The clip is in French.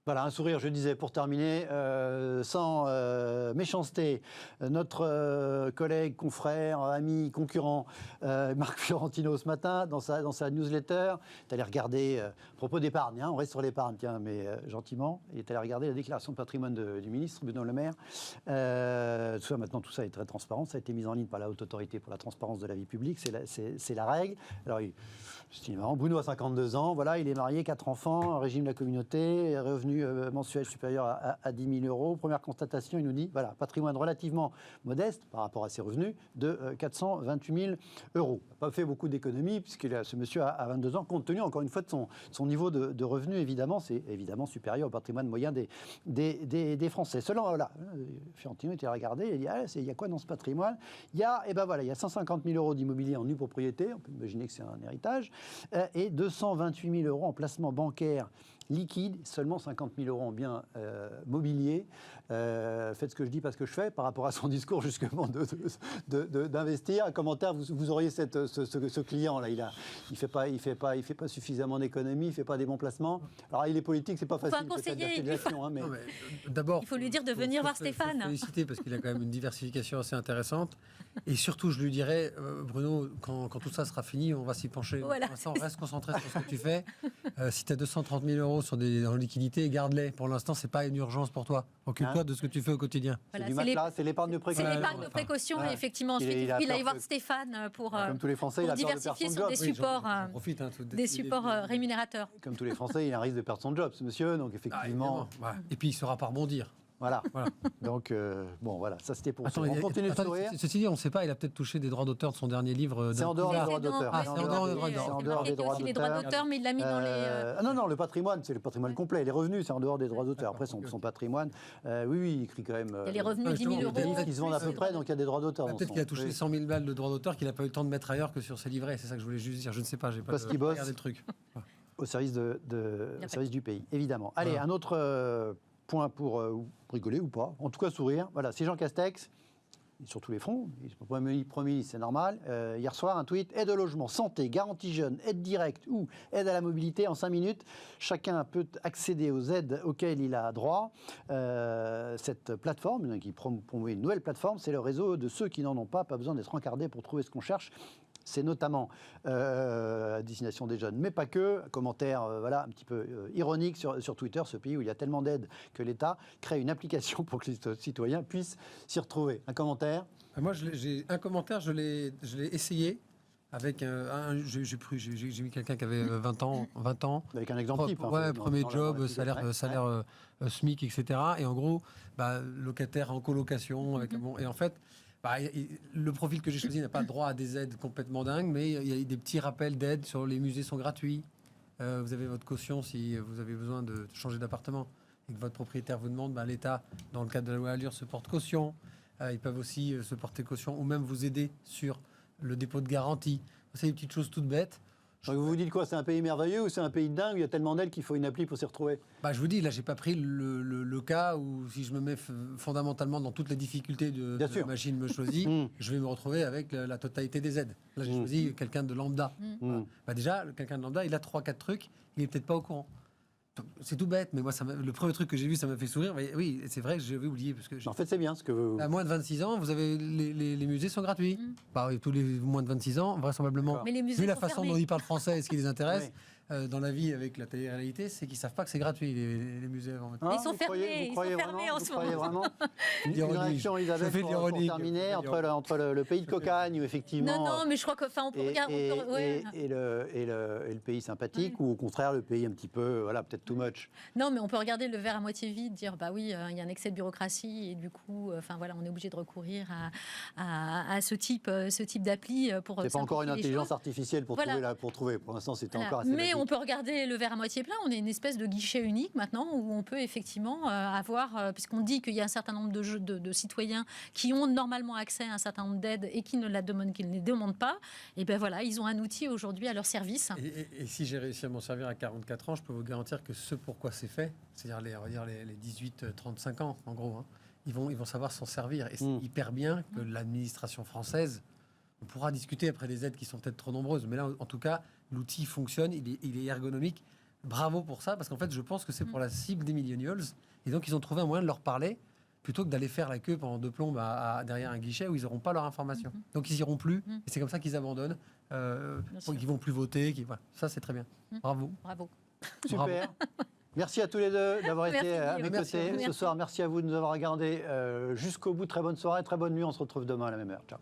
Voilà, un sourire, je disais, pour terminer, sans méchanceté, notre collègue, confrère, ami, concurrent, Marc Fiorentino, ce matin, dans sa newsletter, est allé regarder, à propos d'épargne, on reste sur l'épargne, tiens, mais gentiment, il est allé regarder la déclaration de patrimoine du ministre, Bruno Le Maire. Tout ça est très transparent, ça a été mis en ligne par la Haute Autorité pour la transparence de la vie publique, c'est la règle. Alors, c'est marrant, Bruno a 52 ans, voilà, il est marié, 4 enfants, régime de la communauté, revenu mensuel supérieur à 10 000 euros. Première constatation, il nous dit, voilà, patrimoine relativement modeste par rapport à ses revenus, de 428 000 euros. Il n'a pas fait beaucoup d'économies, puisque ce monsieur a 22 ans, compte tenu, encore une fois, de son niveau de revenu, évidemment, c'est évidemment supérieur au patrimoine moyen des Français. Seulement, voilà, Fiorentino était regardé, il dit, il y a quoi dans ce patrimoine? Il y a 150 000 euros d'immobilier en nue propriété, on peut imaginer que c'est un héritage, et 228 000 euros en placement bancaire liquide, seulement 50 000 euros en biens mobiliers. Faites ce que je dis, pas ce que je fais, par rapport à son discours justement d'investir. Un commentaire, vous auriez ce client-là, il fait pas suffisamment d'économies, il fait pas des bons placements. Alors il est politique, c'est pas facile. Mais d'abord, il faut lui dire de venir voir Stéphane. Féliciter parce qu'il a quand même une diversification assez intéressante. Et surtout, je lui dirais, Bruno, quand tout ça sera fini, on va s'y pencher. Voilà. Pour l'instant, reste concentré sur ce que tu fais. Si tu as 230 000 euros en liquidité, garde-les. Pour l'instant, c'est pas une urgence pour toi. Occupe-toi de ce que tu fais au quotidien. Voilà, c'est du matelas, c'est l'épargne de précaution. C'est l'épargne de précaution, et effectivement. Ensuite, il faut qu'il aille voir Stéphane pour diversifier sur des supports, des supports rémunérateurs. Comme tous les Français, il a un risque de perdre son job, ce monsieur. Donc effectivement. Et puis il ne saura pas rebondir. Voilà. Donc, voilà, ça c'était pour... On continue de sourire. Ceci dit, on ne sait pas, il a peut-être touché des droits d'auteur de son dernier livre. C'est en dehors des droits d'auteur. C'est en dehors des droits d'auteur. Les droits d'auteur, mais il l'a mis dans les... Non, le patrimoine, c'est le patrimoine complet. Les revenus, c'est en dehors des droits d'auteur. Après, son patrimoine, oui, il écrit quand même... Il y a les revenus, 10 000 euros. Ils se vendent à peu près, donc il y a des droits d'auteur. Peut-être qu'il a touché 100 000 balles de droits d'auteur qu'il n'a pas eu le temps de mettre ailleurs que sur ses livrets. C'est ça que je voulais juste dire. Je ne sais pas, j'ai pas regardé le truc. Au service du pays, évidemment. Allez, un autre... point pour rigoler ou pas, en tout cas sourire. Voilà, c'est Jean Castex, sur tous les fronts, promis, c'est normal. Hier soir, un tweet, aide au logement, santé, garantie jeune, aide directe ou aide à la mobilité en 5 minutes. Chacun peut accéder aux aides auxquelles il a droit. Cette plateforme, qui promeut une nouvelle plateforme, c'est le réseau de ceux qui n'en ont pas besoin d'être encardés pour trouver ce qu'on cherche. C'est notamment à destination des jeunes, mais pas que. Commentaire un petit peu ironique sur Twitter, ce pays où il y a tellement d'aides que l'État crée une application pour que les citoyens puissent s'y retrouver. Un commentaire? Moi, j'ai un commentaire, je l'ai essayé. Avec j'ai mis quelqu'un qui avait 20 ans. Avec un exemple type. Premier job, salaire SMIC, etc. Et en gros, locataire en colocation. Et en fait, le profil que j'ai choisi n'a pas droit à des aides complètement dingues, mais il y a des petits rappels d'aide sur les musées sont gratuits. Vous avez votre caution si vous avez besoin de changer d'appartement et que votre propriétaire vous demande, l'État, dans le cadre de la loi Allure, se porte caution. Ils peuvent aussi se porter caution ou même vous aider sur le dépôt de garantie. C'est des petites choses toutes bêtes. Donc vous vous dites quoi? C'est un pays merveilleux ou c'est un pays de dingue où il y a tellement d'aides qu'il faut une appli pour s'y retrouver? Je vous dis, là, j'ai pas pris le cas où si je me mets fondamentalement dans toutes les difficultés de la machine me choisit, je vais me retrouver avec la totalité des aides. Là, j'ai choisi quelqu'un de lambda. Déjà, quelqu'un de lambda, il a 3-4 trucs, il est peut-être pas au courant. C'est tout bête, mais moi, le premier truc que j'ai vu, ça m'a fait sourire. Mais oui, c'est vrai que j'avais oublié. Parce que en fait, c'est bien ce que vous... À moins de 26 ans, vous avez les musées sont gratuits. Tous les moins de 26 ans, vraisemblablement. Mais les musées vu la sont façon fermés. dont ils parlent français et ce qui les intéresse, dans la vie avec la télé-réalité, c'est qu'ils savent pas que c'est gratuit, les musées. Ils sont fermés, en ce moment. Vraiment une réaction, Isabelle, pour terminer, entre le pays de cocagne, où effectivement... Non, mais je crois qu'on peut regarder... Et le pays sympathique, ou au contraire, le pays un petit peu, peut-être too much. Non, mais on peut regarder le verre à moitié vide, dire, il y a un excès de bureaucratie, et du coup, on est obligé de recourir à ce type d'appli pour... C'est pas encore une intelligence artificielle pour trouver. Pour l'instant, c'était encore assez basique. On peut regarder le verre à moitié plein. On est une espèce de guichet unique maintenant où on peut effectivement avoir, puisqu'on dit qu'il y a un certain nombre de citoyens qui ont normalement accès à un certain nombre d'aides et qui ne les demandent pas. Et ils ont un outil aujourd'hui à leur service. Et si j'ai réussi à m'en servir à 44 ans, je peux vous garantir que ce pourquoi c'est fait, c'est-à-dire les 18-35 ans, en gros, ils vont savoir s'en servir. Et c'est hyper bien que l'administration française, on pourra discuter après des aides qui sont peut-être trop nombreuses, mais là, en tout cas, l'outil fonctionne, il est ergonomique. bravo pour ça, parce qu'en fait, je pense que c'est pour la cible des millennials. Et donc, ils ont trouvé un moyen de leur parler, plutôt que d'aller faire la queue pendant 2 plombes derrière un guichet où ils n'auront pas leur information. Donc, ils n'iront plus. Et c'est comme ça qu'ils abandonnent, qu'ils vont plus voter. Voilà. Ça, c'est très bien. Bravo. Bravo. Super. Merci à tous les deux d'avoir été à mes côtés ce soir. Merci à vous de nous avoir regardé jusqu'au bout. Très bonne soirée, très bonne nuit. On se retrouve demain à la même heure. Ciao.